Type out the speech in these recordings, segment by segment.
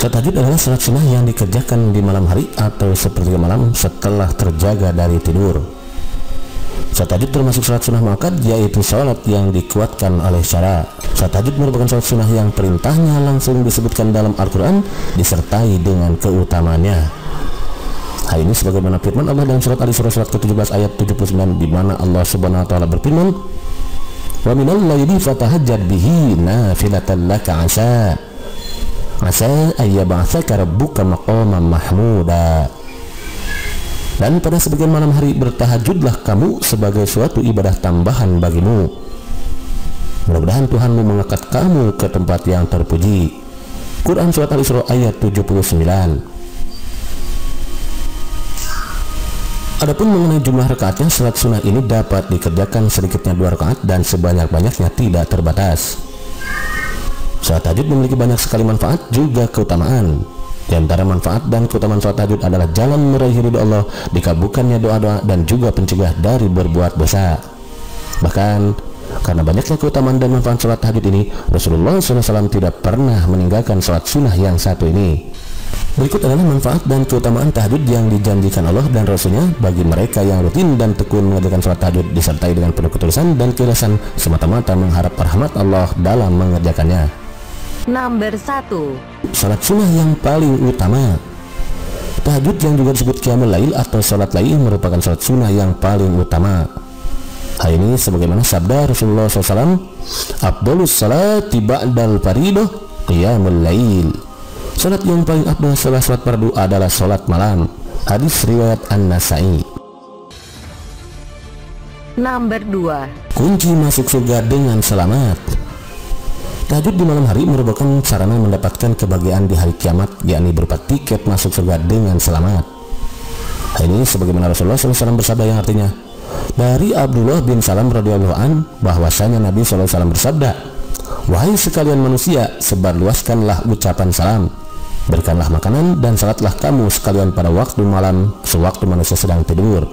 Salat tahajud adalah salat sunnah yang dikerjakan di malam hari atau sepertiga malam setelah terjaga dari tidur. Salat tahajud termasuk salat sunnah muakkad, yaitu salat yang dikuatkan oleh syara. Salat tahajud merupakan salat sunnah yang perintahnya langsung disebutkan dalam Al-Quran disertai dengan keutamaannya. Hal ini sebagaimana firman Allah dalam surat Al-Isra surat ke-17 ayat 79, di mana Allah Subhanahu wa taala berfirman, "Wa minal laili fatahajjad bihi nafilatan laka asa ayyab'atsaka rabbuka maqaman mahmuda." Dan pada sebagian malam hari bertahajudlah kamu sebagai suatu ibadah tambahan bagimu. Mudah-mudahan Tuhanmu mengangkat kamu ke tempat yang terpuji. Quran surat Al-Isra ayat 79. Adapun mengenai jumlah rakaatnya, salat sunnah ini dapat dikerjakan sedikitnya 2 rakaat dan sebanyak-banyaknya tidak terbatas. Salat tahajud memiliki banyak sekali manfaat juga keutamaan. Di antara manfaat dan keutamaan salat tahajud adalah jalan meraih ridho Allah, dikabulkannya doa-doa, dan juga pencegah dari berbuat dosa. Bahkan karena banyaknya keutamaan dan manfaat salat tahajud ini, Rasulullah SAW tidak pernah meninggalkan salat sunnah yang satu ini. Berikut adalah manfaat dan keutamaan tahajud yang dijanjikan Allah dan Rasulnya bagi mereka yang rutin dan tekun mengerjakan salat tahajud disertai dengan penuh ketulusan dan keikhlasan semata-mata mengharap rahmat Allah dalam mengerjakannya. Nomor 1. Salat sunnah yang paling utama. Tahajud yang juga disebut qiyamul lail atau salat lail merupakan salat sunnah yang paling utama. Hal ini sebagaimana sabda Rasulullah SAW, "Afdhalus salati ba'dal faridah qiyamul lail." Salat yang paling afdal setelah salat fardu adalah salat malam. Hadis riwayat An-Nasa'i. Nomor 2. Kunci masuk surga dengan selamat. Tahajud di malam hari merupakan sarana mendapatkan kebahagiaan di hari kiamat, yakni berupa tiket masuk surga dengan selamat. Hal ini sebagaimana Rasulullah SAW bersabda yang artinya, dari Abdullah bin Salam radhiyallahu an bahwasanya Nabi SAW bersabda, "Wahai sekalian manusia, sebarluaskanlah ucapan salam, berikanlah makanan dan salatlah kamu sekalian pada waktu malam sewaktu manusia sedang tidur.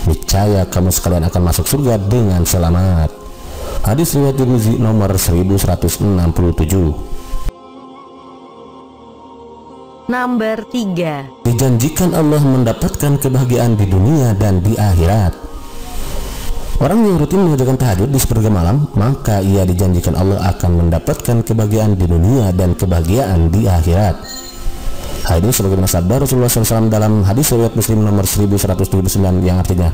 Niscaya kamu sekalian akan masuk surga dengan selamat." Hadis riwayat Tirmizi nomor 1167. Nomor 3. Dijanjikan Allah mendapatkan kebahagiaan di dunia dan di akhirat. Orang yang rutin mengerjakan tahajud di sepertiga malam, maka ia dijanjikan Allah akan mendapatkan kebahagiaan di dunia dan kebahagiaan di akhirat. Hal ini sebagaimana sabda Rasulullah SAW dalam hadis riwayat Muslim nomor 1179 yang artinya,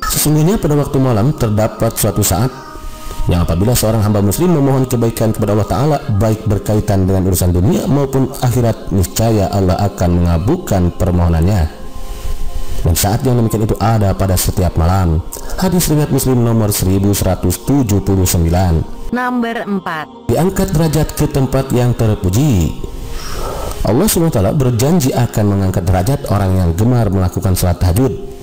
"Sesungguhnya pada waktu malam terdapat suatu saat yang apabila seorang hamba muslim memohon kebaikan kepada Allah Ta'ala, baik berkaitan dengan urusan dunia maupun akhirat, niscaya Allah akan mengabulkan permohonannya. Dan saat yang demikian itu ada pada setiap malam." Hadis riwayat Muslim nomor 1179. Nomor 4. Diangkat derajat ke tempat yang terpuji. Allah SWT berjanji akan mengangkat derajat orang yang gemar melakukan salat tahajud.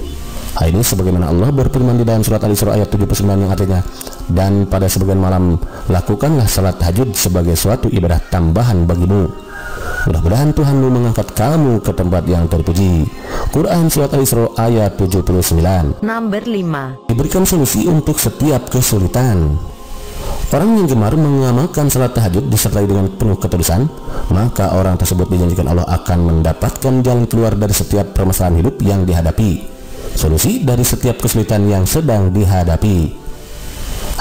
Hal ini sebagaimana Allah berfirman di dalam surat Al-Isra ayat 79 yang artinya, "Dan pada sebagian malam lakukanlah salat tahajud sebagai suatu ibadah tambahan bagimu. Mudah-mudahan Tuhanmu mengangkat kamu ke tempat yang terpuji." Quran surat Al-Isra ayat 79. Nomor 5. Diberikan solusi untuk setiap kesulitan. Orang yang gemar mengamalkan salat tahajud disertai dengan penuh ketulusan, maka orang tersebut dijanjikan Allah akan mendapatkan jalan keluar dari setiap permasalahan hidup yang dihadapi, solusi dari setiap kesulitan yang sedang dihadapi.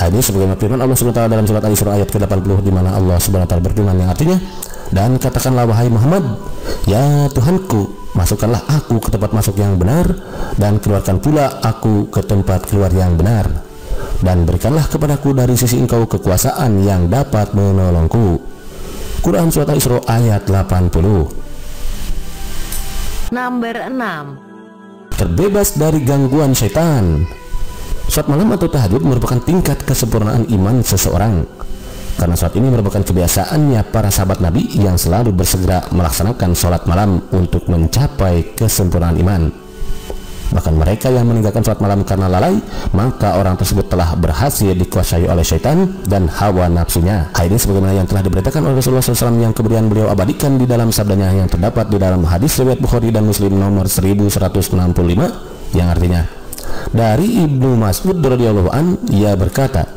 Hal ini sebagaimana firman Allah SWT dalam surat Al-Isra ayat ke-80, di mana Allah SWT berfirman yang artinya, "Dan katakanlah wahai Muhammad, ya Tuhanku, masukkanlah aku ke tempat masuk yang benar, dan keluarkan pula aku ke tempat keluar yang benar, dan berikanlah kepadaku dari sisi Engkau kekuasaan yang dapat menolongku." Quran surat Al-Isra ayat 80. Nomor 6. Terbebas dari gangguan syaitan. Salat malam atau tahajud merupakan tingkat kesempurnaan iman seseorang, karena saat ini merupakan kebiasaannya para sahabat Nabi yang selalu bersegera melaksanakan salat malam untuk mencapai kesempurnaan iman. Bahkan mereka yang meninggalkan salat malam karena lalai, maka orang tersebut telah berhasil dikuasai oleh syaitan dan hawa nafsunya. Hal ini sebagaimana yang telah diberitakan oleh Rasulullah SAW yang kemudian beliau abadikan di dalam sabdanya yang terdapat di dalam hadis riwayat Bukhari dan Muslim nomor 1165 yang artinya, dari Ibnu Mas'ud radhiyallahu an, ia berkata,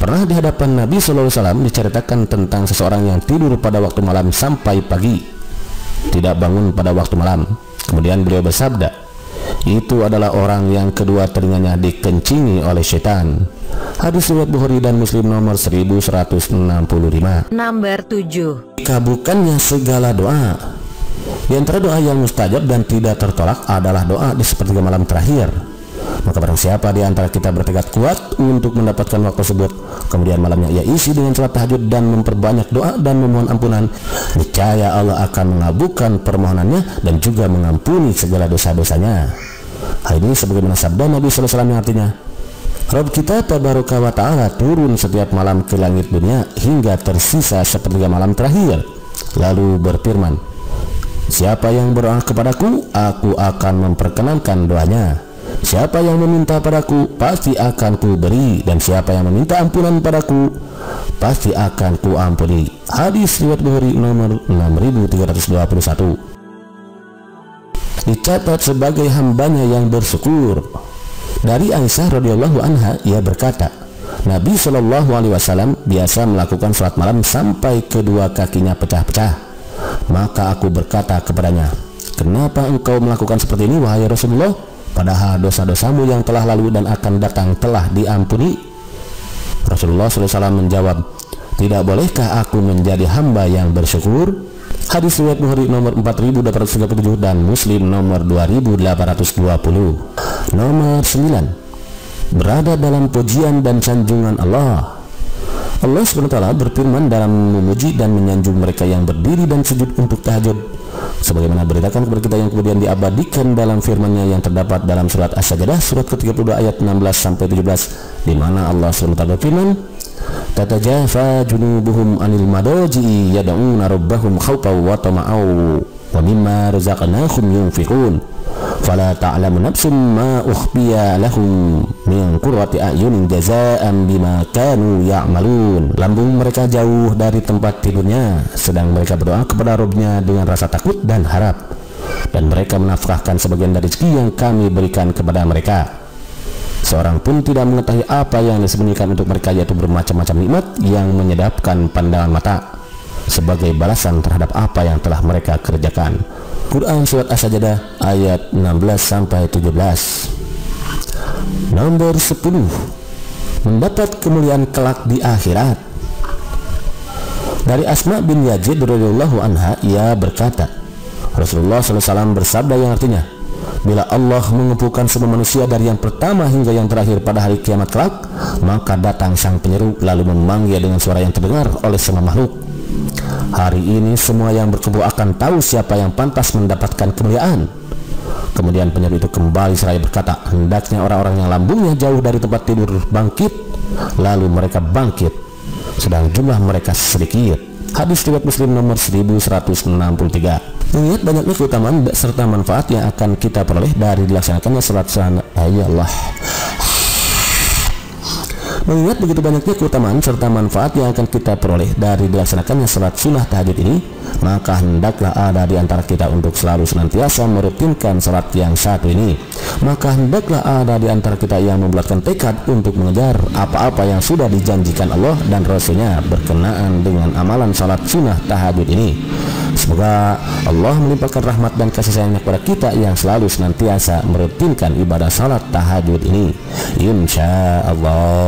Pernah di hadapan Nabi SAW diceritakan tentang seseorang yang tidur pada waktu malam sampai pagi, tidak bangun pada waktu malam. Kemudian beliau bersabda, itu adalah orang yang kedua telinganya dikencingi oleh setan. Hadis riwayat Bukhari dan Muslim nomor 1165. Nomor 7. Dikabulkannya segala doa. Di antara doa yang mustajab dan tidak tertolak adalah doa di sepertiga malam terakhir. Maka barang siapa di antara kita bertekad kuat untuk mendapatkan waktu tersebut, kemudian malamnya ia isi dengan salat tahajud dan memperbanyak doa dan memohon ampunan, niscaya Allah akan mengabulkan permohonannya dan juga mengampuni segala dosa-dosanya. Hal ini sebagaimana sabda Nabi SAW yang artinya, Rabb kita tabaraka wa ta'ala turun setiap malam ke langit dunia hingga tersisa sepertiga malam terakhir, lalu berfirman, siapa yang berdoa kepadaku, aku akan memperkenankan doanya. Siapa yang meminta padaku, pasti akan ku beri, dan siapa yang meminta ampunan padaku, pasti akan ku ampuni. Hadis riwayat Bukhari nomor 6321. Dicatat sebagai hambanya yang bersyukur. Dari Aisyah radhiyallahu anha, ia berkata, Nabi SAW biasa melakukan salat malam sampai kedua kakinya pecah-pecah. Maka aku berkata kepadanya, kenapa engkau melakukan seperti ini wahai Rasulullah? Padahal dosa-dosamu yang telah lalu dan akan datang telah diampuni. Rasulullah SAW menjawab, tidak bolehkah aku menjadi hamba yang bersyukur? Hadis riwayat Bukhari nomor 4837 dan Muslim nomor 2820. Nomor 9. Berada dalam pujian dan sanjungan Allah. Allah SWT berfirman dalam memuji dan menyanjung mereka yang berdiri dan sujud untuk tahajud, sebagaimana beritakan kepada kita yang kemudian diabadikan dalam firman-Nya yang terdapat dalam surat As-Sajdah surat ke-32 ayat 16 sampai 17, di mana Allah SWT berfirman, tatajafa junubuhum anil madaji'i yad'una rabbahum khawfan wa tama'an wa mimma razaqnahum yunfiqun fala ta'lamu nafsum ma ukhfiya lahum min qurrati a'yunin jazaa'an bima kanu ya'malun. Lambung mereka jauh dari tempat tidurnya, sedang mereka berdoa kepada Rabb-Nya dengan rasa takut dan harap, dan mereka menafkahkan sebagian dari rezeki yang kami berikan kepada mereka. Seorang pun tidak mengetahui apa yang disembunyikan untuk mereka, yaitu bermacam-macam nikmat yang menyedapkan pandangan mata, sebagai balasan terhadap apa yang telah mereka kerjakan. Quran surat As-Sajdah ayat 16 sampai 17. Nomor 10. Mendapat kemuliaan kelak di akhirat. Dari Asma bin Yazid radhiyallahu anha, ia berkata, Rasulullah SAW bersabda yang artinya, bila Allah mengumpulkan semua manusia dari yang pertama hingga yang terakhir pada hari kiamat kelak, maka datang sang penyeru lalu memanggil dengan suara yang terdengar oleh semua makhluk. Hari ini semua yang berkumpul akan tahu siapa yang pantas mendapatkan kemuliaan. Kemudian penyeru itu kembali seraya berkata, hendaknya orang-orang yang lambungnya jauh dari tempat tidur bangkit. Lalu mereka bangkit, sedang jumlah mereka sedikit. Hadis riwayat Muslim nomor 1163. Mengingat banyaknya keutamaan serta manfaat yang akan kita peroleh dari dilaksanakannya salat sunnah, Mengingat begitu banyaknya keutamaan serta manfaat yang akan kita peroleh dari dilaksanakannya salat sunnah tahajud ini, maka hendaklah ada di antara kita untuk selalu senantiasa merutinkan salat yang satu ini. Maka hendaklah ada di antara kita yang membulatkan tekad untuk mengejar apa-apa yang sudah dijanjikan Allah dan Rasul-Nya berkenaan dengan amalan salat sunnah tahajud ini. Semoga Allah melimpahkan rahmat dan kasih sayangnya kepada kita yang selalu senantiasa merutinkan ibadah salat tahajud ini, insya Allah.